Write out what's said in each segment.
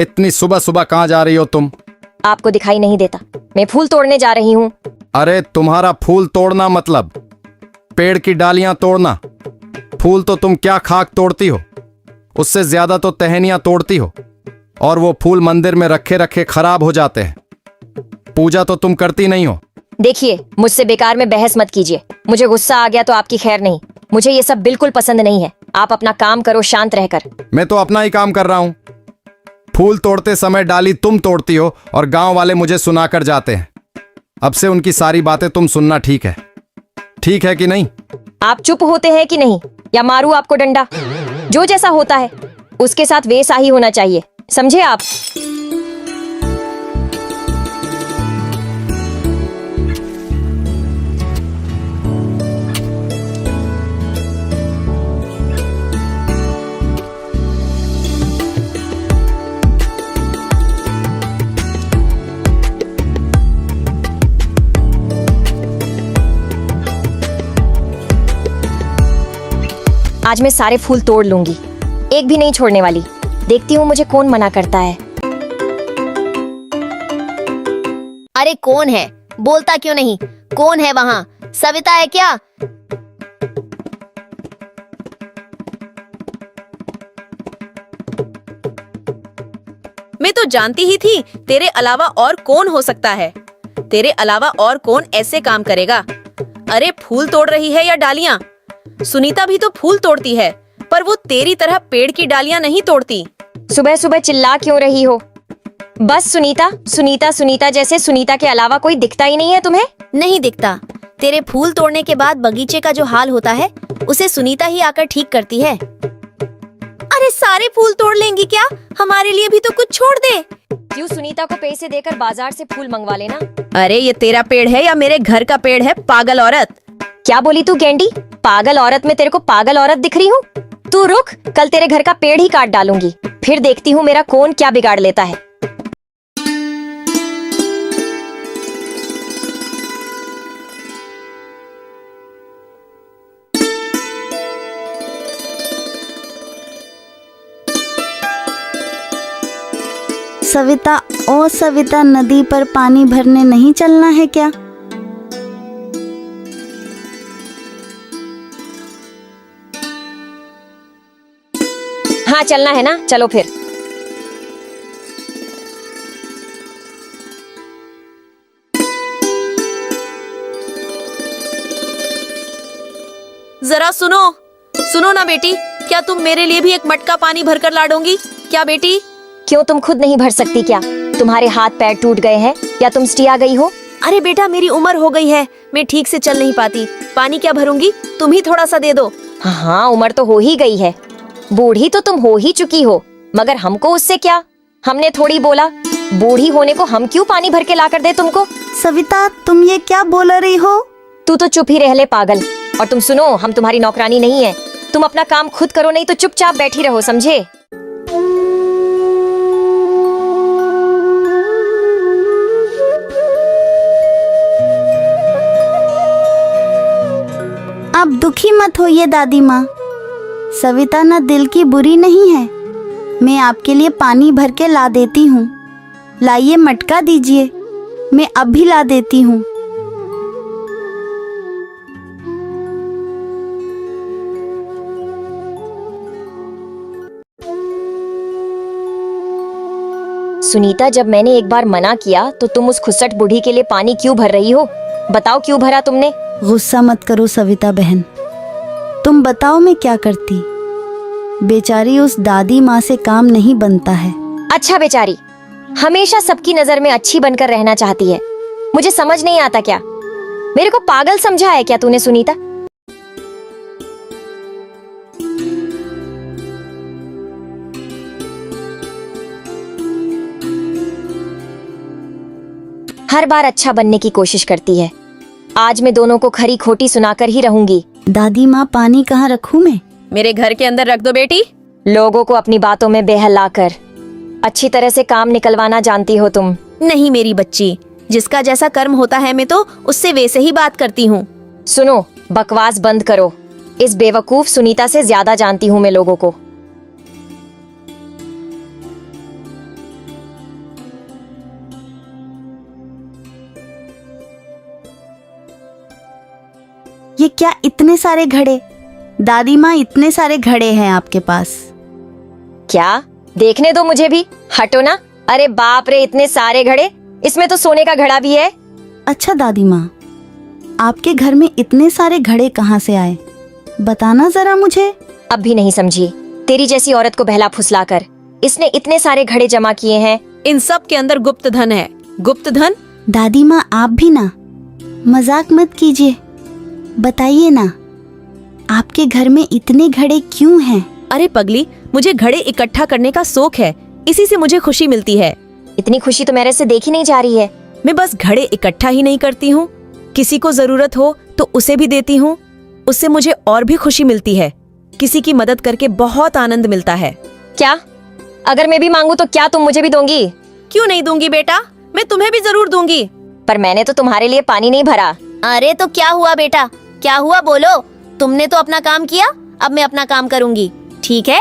इतनी सुबह सुबह कहाँ जा रही हो तुम? आपको दिखाई नहीं देता? मैं फूल तोड़ने जा रही हूँ। अरे तुम्हारा फूल तोड़ना मतलब पेड़ की डालियां तोड़ना। फूल तो तुम क्या खाक तोड़ती हो, उससे ज्यादा तो टहनियां तोड़ती हो, और वो फूल मंदिर में रखे रखे खराब हो जाते हैं। पूजा तो तुम करती नहीं हो। देखिए, मुझसे बेकार में बहस मत कीजिए। मुझे गुस्सा आ गया तो आपकी खैर नहीं। मुझे ये सब बिल्कुल पसंद नहीं है। आप अपना काम करो शांत रहकर। मैं तो अपना ही काम कर रहा हूँ। फूल तोड़ते समय डाली तुम तोड़ती हो और गांव वाले मुझे सुनाकर जाते हैं। अब से उनकी सारी बातें तुम सुनना ठीक है कि नहीं? आप चुप होते हैं कि नहीं, या मारूं आपको डंडा? जो जैसा होता है उसके साथ वैसा ही होना चाहिए, समझे आप? आज मैं सारे फूल तोड़ लूंगी, एक भी नहीं छोड़ने वाली। देखती हूँ मुझे कौन मना करता है। अरे कौन है? बोलता क्यों नहीं? कौन है वहाँ? सविता है क्या? मैं तो जानती ही थी तेरे अलावा और कौन हो सकता है। तेरे अलावा और कौन ऐसे काम करेगा? अरे फूल तोड़ रही है या डालियाँ? सुनीता भी तो फूल तोड़ती है, पर वो तेरी तरह पेड़ की डालियाँ नहीं तोड़ती। सुबह सुबह चिल्ला क्यों रही हो? बस सुनीता सुनीता सुनीता, जैसे सुनीता के अलावा कोई दिखता ही नहीं है तुम्हें। नहीं दिखता। तेरे फूल तोड़ने के बाद बगीचे का जो हाल होता है उसे सुनीता ही आकर ठीक करती है। अरे सारे फूल तोड़ लेंगी क्या? हमारे लिए भी तो कुछ छोड़ दे। क्यों सुनीता को पैसे देकर बाजार से फूल मंगवा लेना। अरे ये तेरा पेड़ है या मेरे घर का पेड़ है, पागल औरत? क्या बोली तू गेंडी? पागल औरत में तेरे को पागल औरत दिख रही हूँ? तू रुक, कल तेरे घर का पेड़ ही काट डालूंगी, फिर देखती हूँ मेरा कौन क्या बिगाड़ लेता है। सविता, ओ सविता, नदी पर पानी भरने नहीं चलना है क्या? हाँ चलना है ना, चलो फिर। जरा सुनो ना बेटी, क्या तुम मेरे लिए भी एक मटका पानी भरकर ला दोगी क्या बेटी? क्यों, तुम खुद नहीं भर सकती क्या? तुम्हारे हाथ पैर टूट गए हैं या तुम स्टिया गई हो? अरे बेटा, मेरी उम्र हो गई है, मैं ठीक से चल नहीं पाती। पानी क्या भरूंगी, तुम ही थोड़ा सा दे दो। हाँ, उम्र तो हो ही गई है, बूढ़ी तो तुम हो ही चुकी हो, मगर हमको उससे क्या? हमने थोड़ी बोला बूढ़ी होने को हम क्यों पानी भर के ला कर दे तुमको? सविता, तुम ये क्या बोल रही हो? तू तो चुप ही रह ले पागल। और तुम सुनो, हम तुम्हारी नौकरानी नहीं है। तुम अपना काम खुद करो, नहीं तो चुपचाप बैठी रहो, समझे? आप दुखी मत होइए दादी माँ। सविता ना दिल की बुरी नहीं है। मैं आपके लिए पानी भर के ला देती हूँ। लाइए, मटका दीजिए, मैं अभी ला देती हूँ। सुनीता, जब मैंने एक बार मना किया तो तुम उस खुसट बूढ़ी के लिए पानी क्यों भर रही हो? बताओ क्यों भरा तुमने? गुस्सा मत करो सविता बहन, तुम बताओ मैं क्या करती। बेचारी उस दादी माँ से काम नहीं बनता है। अच्छा, बेचारी हमेशा सबकी नजर में अच्छी बनकर रहना चाहती है। मुझे समझ नहीं आता क्या? मेरे को पागल समझा है क्या तूने सुनीता? हर बार अच्छा बनने की कोशिश करती है। आज मैं दोनों को खरी खोटी सुनाकर ही रहूंगी। दादी माँ, पानी कहाँ रखूं मैं? मेरे घर के अंदर रख दो बेटी। लोगों को अपनी बातों में बहलाकर अच्छी तरह से काम निकलवाना जानती हो तुम। नहीं मेरी बच्ची, जिसका जैसा कर्म होता है मैं तो उससे वैसे ही बात करती हूँ। सुनो, बकवास बंद करो। इस बेवकूफ सुनीता से ज्यादा जानती हूँ मैं लोगों को। ये क्या इतने सारे घड़े? दादी माँ, इतने सारे घड़े हैं आपके पास? क्या? देखने दो मुझे भी, हटो ना। अरे बाप रे, इतने सारे घड़े, इसमें तो सोने का घड़ा भी है। अच्छा दादी माँ, आपके घर में इतने सारे घड़े कहाँ से आए? बताना जरा मुझे। अब भी नहीं समझी? तेरी जैसी औरत को बहला फुसलाकर इसने इतने सारे घड़े जमा किए हैं। इन सब के अंदर गुप्त धन है। गुप्त धन? दादी माँ, आप भी ना मजाक मत कीजिए, बताइए ना, आपके घर में इतने घड़े क्यों हैं? अरे पगली, मुझे घड़े इकट्ठा करने का शौक है, इसी से मुझे खुशी मिलती है। इतनी खुशी तो मेरे से देखी नहीं जा रही है। मैं बस घड़े इकट्ठा ही नहीं करती हूँ, किसी को जरूरत हो तो उसे भी देती हूँ। उससे मुझे और भी खुशी मिलती है। किसी की मदद करके बहुत आनंद मिलता है। क्या? अगर मैं भी मांगू तो क्या तुम मुझे भी दोगी? क्यों नहीं दूंगी बेटा, मैं तुम्हें भी जरूर दूंगी। पर मैंने तो तुम्हारे लिए पानी नहीं भरा। अरे तो क्या हुआ बेटा, क्या हुआ बोलो। तुमने तो अपना काम किया, अब मैं अपना काम करूंगी, ठीक है?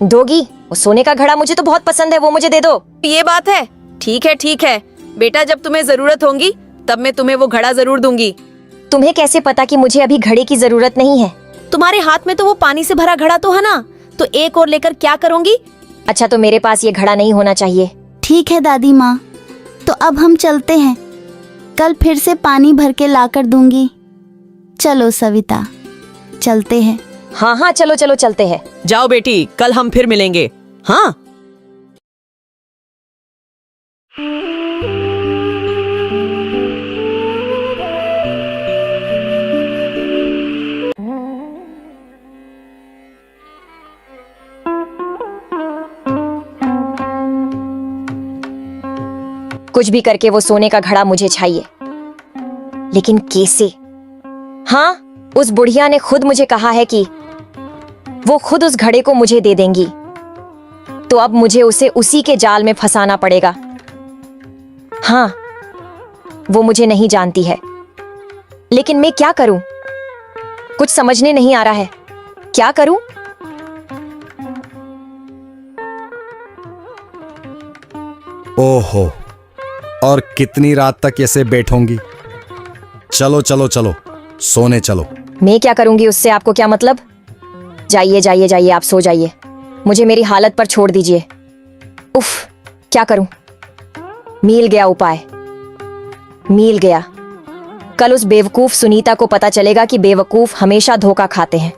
दोगी? वो सोने का घड़ा मुझे तो बहुत पसंद है, वो मुझे दे दो। ये बात है, ठीक है ठीक है बेटा, जब तुम्हें जरूरत होगी तब मैं तुम्हें वो घड़ा जरूर दूंगी। तुम्हें कैसे पता कि मुझे अभी घड़े की जरूरत नहीं है? तुम्हारे हाथ में तो वो पानी से भरा घड़ा तो है ना, तो एक और लेकर क्या करूंगी? अच्छा, तो मेरे पास ये घड़ा नहीं होना चाहिए। ठीक है दादी माँ, तो अब हम चलते हैं, कल फिर से पानी भर के लाकर दूंगी। चलो सविता, चलते हैं। हाँ हाँ, चलो चलो चलते हैं। जाओ बेटी, कल हम फिर मिलेंगे। हाँ। कुछ भी करके वो सोने का घड़ा मुझे चाहिए, लेकिन कैसे? हाँ, उस बुढ़िया ने खुद मुझे कहा है कि वो खुद उस घड़े को मुझे दे देंगी, तो अब मुझे उसे उसी के जाल में फंसाना पड़ेगा। हाँ, वो मुझे नहीं जानती है, लेकिन मैं क्या करूं? कुछ समझने नहीं आ रहा है, क्या करूं? ओहो, और कितनी रात तक ऐसे बैठोंगी? चलो चलो चलो, सोने चलो। मैं क्या करूंगी उससे, आपको क्या मतलब? जाइए जाइए जाइए, आप सो जाइए, मुझे मेरी हालत पर छोड़ दीजिए। उफ, क्या करूं? मिल गया उपाय, मिल गया। कल उस बेवकूफ सुनीता को पता चलेगा कि बेवकूफ हमेशा धोखा खाते हैं।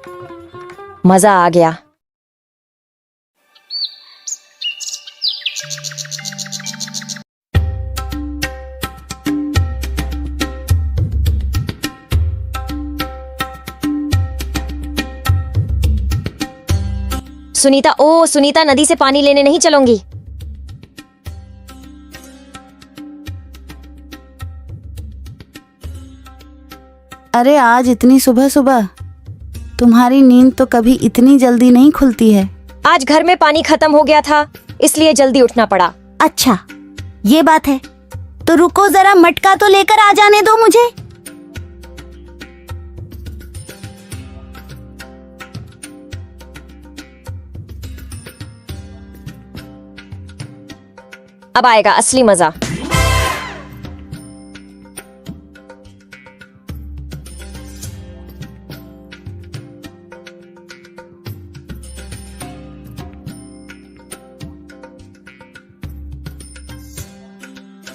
मजा आ गया। सुनीता, ओ सुनीता, नदी से पानी लेने नहीं चलूंगी? अरे आज इतनी सुबह सुबह? तुम्हारी नींद तो कभी इतनी जल्दी नहीं खुलती है। आज घर में पानी खत्म हो गया था, इसलिए जल्दी उठना पड़ा। अच्छा, ये बात है, तो रुको जरा, मटका तो लेकर आ जाने दो मुझे। अब आएगा असली मजा।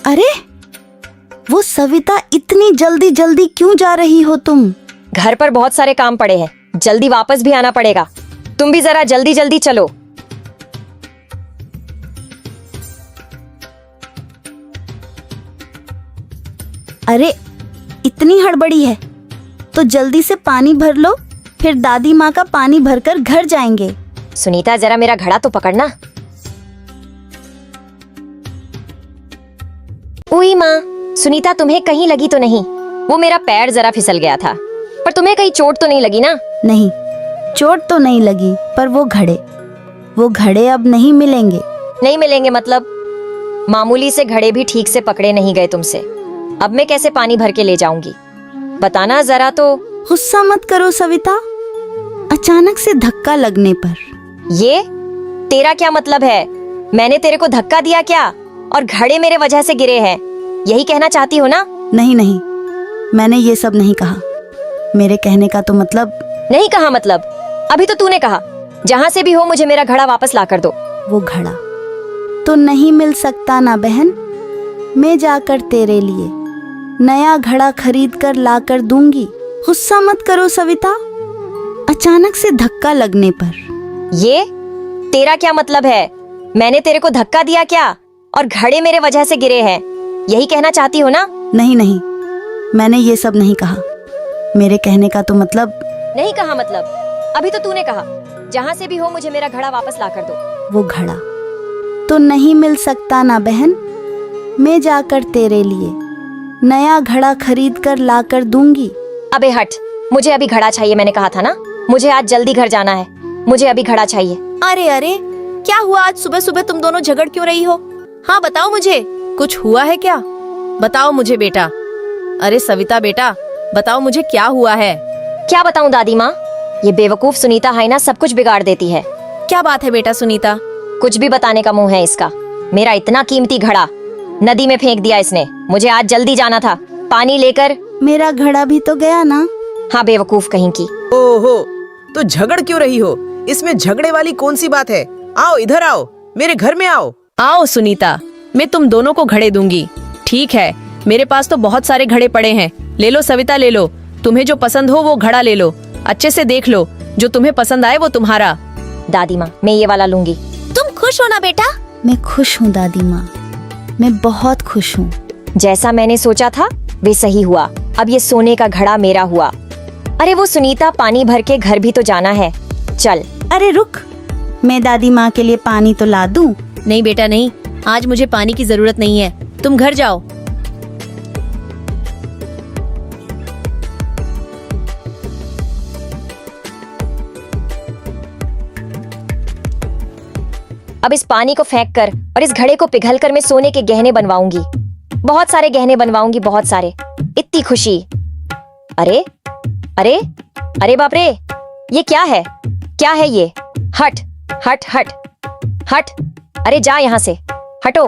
अरे वो सविता, इतनी जल्दी जल्दी क्यों जा रही हो तुम? घर पर बहुत सारे काम पड़े हैं, जल्दी वापस भी आना पड़ेगा। तुम भी जरा जल्दी जल्दी चलो। अरे इतनी हड़बड़ी है तो जल्दी से पानी भर लो, फिर दादी माँ का पानी भरकर घर जाएंगे। सुनीता, जरा मेरा घड़ा तो पकड़ना। उई माँ, सुनीता तुम्हें कहीं लगी तो नहीं? वो मेरा पैर जरा फिसल गया था, पर तुम्हें कहीं चोट तो नहीं लगी ना? नहीं, चोट तो नहीं लगी, पर वो घड़े अब नहीं मिलेंगे। नहीं मिलेंगे मतलब? मामूली से घड़े भी ठीक से पकड़े नहीं गए तुमसे, अब मैं कैसे पानी भर के ले जाऊंगी? बताना जरा तो। गुस्सा मत करो सविता, अचानक से धक्का लगने पर। ये तेरा क्या मतलब है? मैंने तेरे को धक्का दिया क्या? और घड़े मेरे वजह से गिरे हैं, यही कहना चाहती हो ना? नहीं नहीं, मैंने ये सब नहीं कहा। मेरे कहने का तो मतलब। नहीं कहा मतलब, अभी तो तूने कहा जहाँ से भी हो मुझे मेरा घड़ा वापस ला कर दो। वो घड़ा तो नहीं मिल सकता ना बहन। मैं जाकर तेरे लिए नया घड़ा खरीद कर ला कर दूंगी। गुस्सा मत करो सविता, अचानक से धक्का लगने पर। ये तेरा क्या मतलब है? मैंने तेरे को धक्का दिया क्या? और घड़े मेरे वजह से गिरे हैं, यही कहना चाहती हो ना? नहीं नहीं, मैंने ये सब नहीं कहा। मेरे कहने का तो मतलब। नहीं कहा मतलब, अभी तो तूने कहा जहाँ से भी हो मुझे मेरा घड़ा वापस ला कर दो। वो घड़ा तो नहीं मिल सकता ना बहन। मैं जाकर तेरे लिए नया घड़ा खरीद कर ला कर दूंगी। अबे हट, मुझे अभी घड़ा चाहिए, मैंने कहा था ना। मुझे आज जल्दी घर जाना है, मुझे अभी घड़ा चाहिए। अरे अरे, क्या हुआ? आज सुबह सुबह तुम दोनों झगड़ क्यों रही हो? हाँ बताओ मुझे, कुछ हुआ है क्या? बताओ मुझे बेटा। अरे सविता बेटा, बताओ मुझे क्या हुआ है? क्या बताऊं दादी माँ, ये बेवकूफ सुनीता है ना, सब कुछ बिगाड़ देती है। क्या बात है बेटा सुनीता? कुछ भी बताने का मुंह है इसका। मेरा इतना कीमती घड़ा नदी में फेंक दिया इसने। मुझे आज जल्दी जाना था, पानी लेकर। मेरा घड़ा भी तो गया ना। हाँ बेवकूफ कहीं की। ओहो, तो झगड़ क्यों रही हो? इसमें झगड़े वाली कौन सी बात है? आओ इधर आओ, मेरे घर में आओ। आओ सुनीता, मैं तुम दोनों को घड़े दूंगी। ठीक है, मेरे पास तो बहुत सारे घड़े पड़े हैं। ले लो सविता, ले लो। तुम्हें जो पसंद हो वो घड़ा ले लो। अच्छे से देख लो, जो तुम्हें पसंद आए वो तुम्हारा। दादी माँ, मैं ये वाला लूंगी। तुम खुश हो ना बेटा? मैं खुश हूँ दादी माँ, मैं बहुत खुश हूँ। जैसा मैंने सोचा था वे सही हुआ। अब ये सोने का घड़ा मेरा हुआ। अरे वो सुनीता, पानी भर के घर भी तो जाना है, चल। अरे रुक, मैं दादी माँ के लिए पानी तो ला दूं। नहीं बेटा नहीं, आज मुझे पानी की जरूरत नहीं है, तुम घर जाओ। अब इस पानी को फेंक कर और इस घड़े को पिघल कर मैं सोने के गहने बनवाऊंगी। बहुत सारे गहने बनवाऊंगी, बहुत सारे। इतनी खुशी। अरे अरे अरे बाप रे, ये क्या है? क्या है ये? हट हट हट हट, अरे जा यहाँ से, हटो।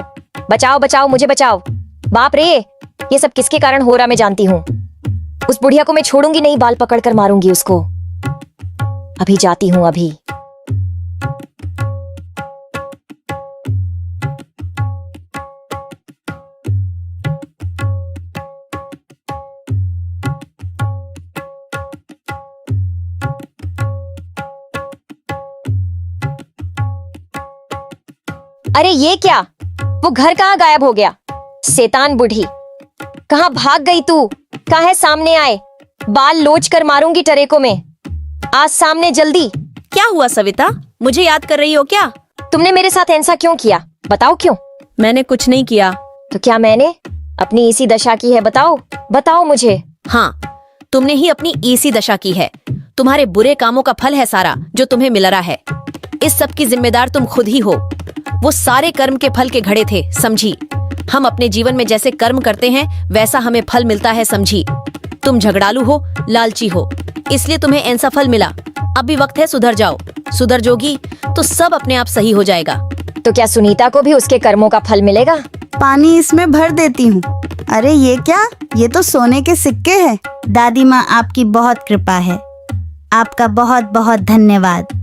बचाओ बचाओ, मुझे बचाओ। बाप रे, ये सब किसके कारण हो रहा मैं जानती हूँ। उस बुढ़िया को मैं छोड़ूंगी नहीं, बाल पकड़कर मारूंगी उसको। अभी जाती हूँ अभी। अरे ये क्या? वो घर कहाँ गायब हो गया? शैतान बुढ़ी, कहाँ भाग गई तू? कहाँ है? सामने आए, बाल लोच कर मारूंगी टरेको में। आज सामने जल्दी। क्या हुआ सविता, मुझे याद कर रही हो क्या? तुमने मेरे साथ ऐसा क्यों किया? बताओ क्यों? मैंने कुछ नहीं किया। तो क्या मैंने अपनी इसी दशा की है? बताओ बताओ मुझे। हाँ, तुमने ही अपनी इसी दशा की है। तुम्हारे बुरे कामों का फल है सारा जो तुम्हें मिल रहा है। इस सब की जिम्मेदार तुम खुद ही हो। वो सारे कर्म के फल के घड़े थे, समझी? हम अपने जीवन में जैसे कर्म करते हैं वैसा हमें फल मिलता है, समझी? तुम झगड़ालू हो, लालची हो, इसलिए तुम्हें ऐसा फल मिला। अब भी वक्त है, सुधर जाओ। सुधर जोगी तो सब अपने आप सही हो जाएगा। तो क्या सुनीता को भी उसके कर्मों का फल मिलेगा? पानी इसमें भर देती हूँ। अरे ये क्या? ये तो सोने के सिक्के हैं। दादी माँ, आपकी बहुत कृपा है। आपका बहुत बहुत धन्यवाद।